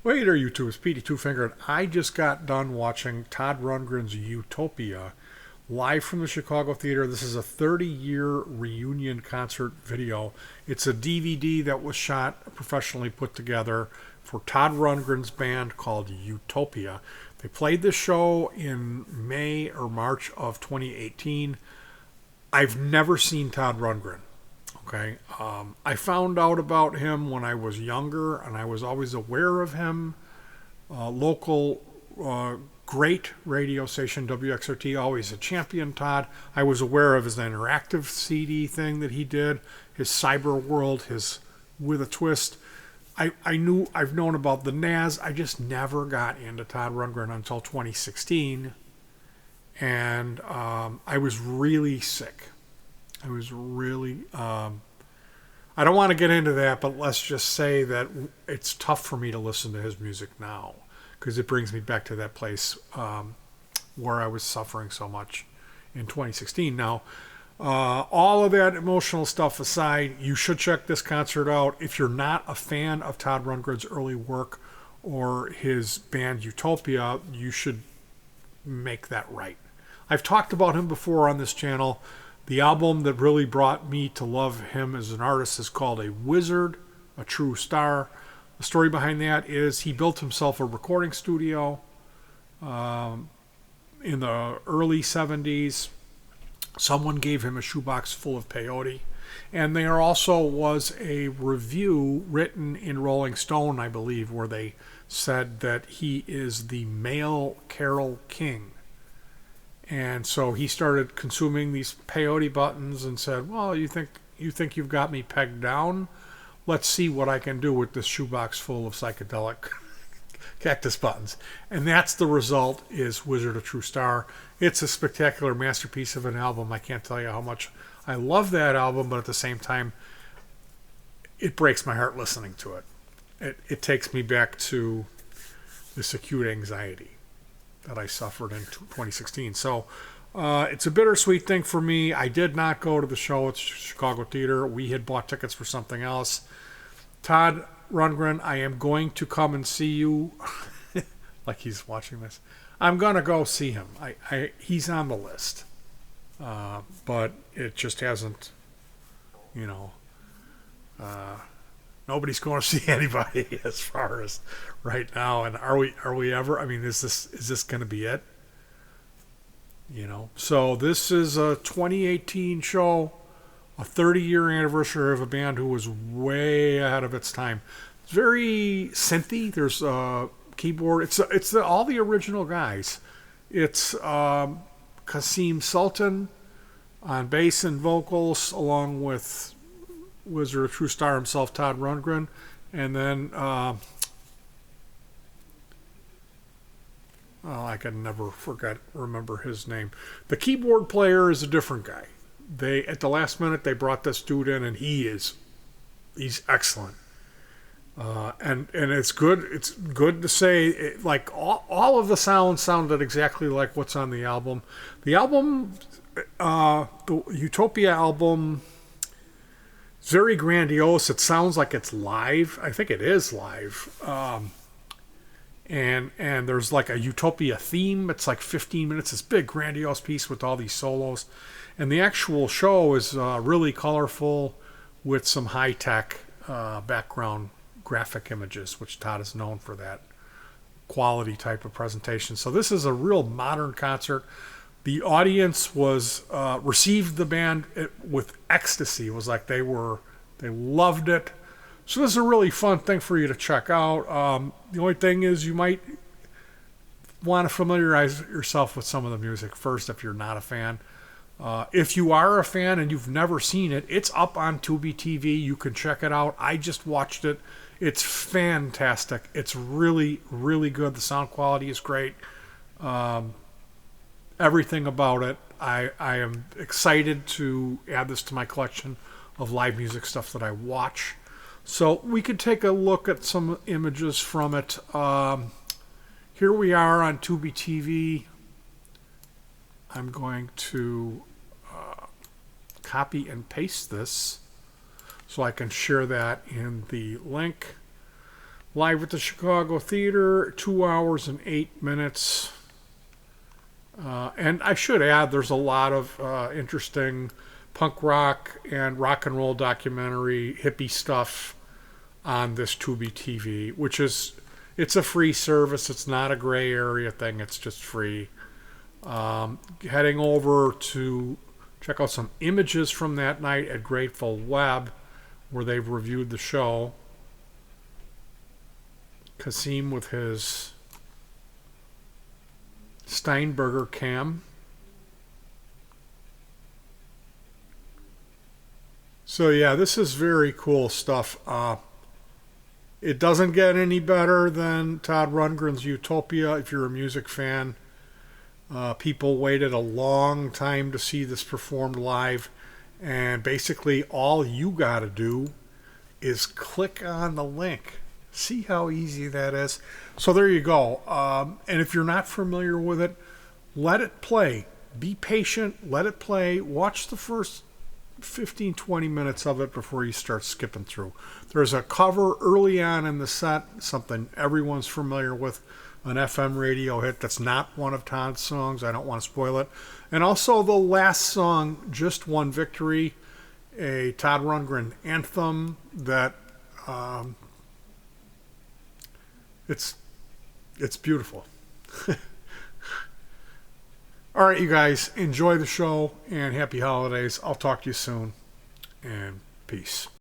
Wait there, YouTube. It's Petey Two Fingered. I just got done watching Todd Rundgren's Utopia live from the Chicago Theater. This is a 30-year reunion concert video. It's a DVD that was shot, professionally put together for Todd Rundgren's band called Utopia. They played this show in May or March of 2018. I've never seen Todd Rundgren. Okay, I found out about him when I was younger, and I was always aware of him. Local great radio station WXRT, always a champion. Todd. I was aware of his interactive CD thing that he did, his Cyber World, his With a Twist. I've known about the NAS. I just never got into Todd Rundgren until 2016, and I was really sick. I was really, I don't want to get into that, but let's just say that it's tough for me to listen to his music now because it brings me back to that place where I was suffering so much in 2016. Now, all of that emotional stuff aside, you should check this concert out. If you're not a fan of Todd Rundgren's early work or his band Utopia, you should make that right. I've talked about him before on this channel. The album that really brought me to love him as an artist is called A Wizard, a True Star. The story behind that is he built himself a recording studio in the early 70s. Someone gave him a shoebox full of peyote. And there also was a review written in Rolling Stone, I believe, where they said that he is the male Carole King. And so he started consuming these peyote buttons and said, well, you think you've got me pegged down? Let's see what I can do with this shoebox full of psychedelic cactus buttons. And that's the result is Wizard of True Star. It's a spectacular masterpiece of an album. I can't tell you how much I love that album, but at the same time, it breaks my heart listening to it. It takes me back to this acute anxiety that I suffered in 2016. So it's a bittersweet thing for me. I did not go to the show at Chicago Theater. We had bought tickets for something else. Todd Rundgren, I am going to come and see you. Like he's watching this. I'm going to go see him. He's on the list. But it just hasn't, nobody's going to see anybody as far as right now. And are we ever? I mean, is this going to be it? So this is a 2018 show, a 30-year anniversary of a band who was way ahead of its time. It's very synthy. There's a keyboard. It's all the original guys. It's Kasim Sultan on bass and vocals, along with Wizard of True Star himself, Todd Rundgren, and then I can never remember his name. The keyboard player is a different guy. At the last minute they brought this dude in, and he's excellent. And it's good. It's good to say like all of the sounds sounded exactly like what's on the album. The album, the Utopia album, is very grandiose. It sounds like it's live. I think it is live. And there's like a Utopia theme. It's like 15 minutes. This big grandiose piece with all these solos. And the actual show is really colorful with some high-tech background graphic images, which Todd is known for that quality type of presentation. So this is a real modern concert. The audience was received the band with ecstasy. It was like they loved it. So this is a really fun thing for you to check out. The only thing is you might want to familiarize yourself with some of the music first if you're not a fan. If you are a fan and you've never seen it, it's up on Tubi TV. You can check it out. I just watched it. It's fantastic. It's really, really good. The sound quality is great. Everything about it. I am excited to add this to my collection of live music stuff that I watch. So we could take a look at some images from it. Here we are on Tubi TV. I'm going to copy and paste this so I can share that in the link. Live at the Chicago Theater, 2 hours and 8 minutes. And I should add, there's a lot of interesting punk rock and rock and roll documentary hippie stuff on this Tubi TV, which is, it's a free service. It's not a gray area thing. It's just free. Heading over to check out some images from that night at Grateful Web, where they've reviewed the show. Kasim with his Steinberger cam. So yeah, this is very cool stuff. It doesn't get any better than Todd Rundgren's Utopia if you're a music fan. People waited a long time to see this performed live, and basically all you got to do is click on the link. See how easy that is? So there you go. And if you're not familiar with it, let it play. Be patient, let it play. Watch the first 15-20 minutes of it before you start skipping through. There's a cover early on in the set, something everyone's familiar with, an FM radio hit that's not one of Todd's songs. I don't want to spoil it. And also the last song, Just One Victory, a Todd Rundgren anthem that it's beautiful. All right, you guys, enjoy the show and happy holidays. I'll talk to you soon, and peace.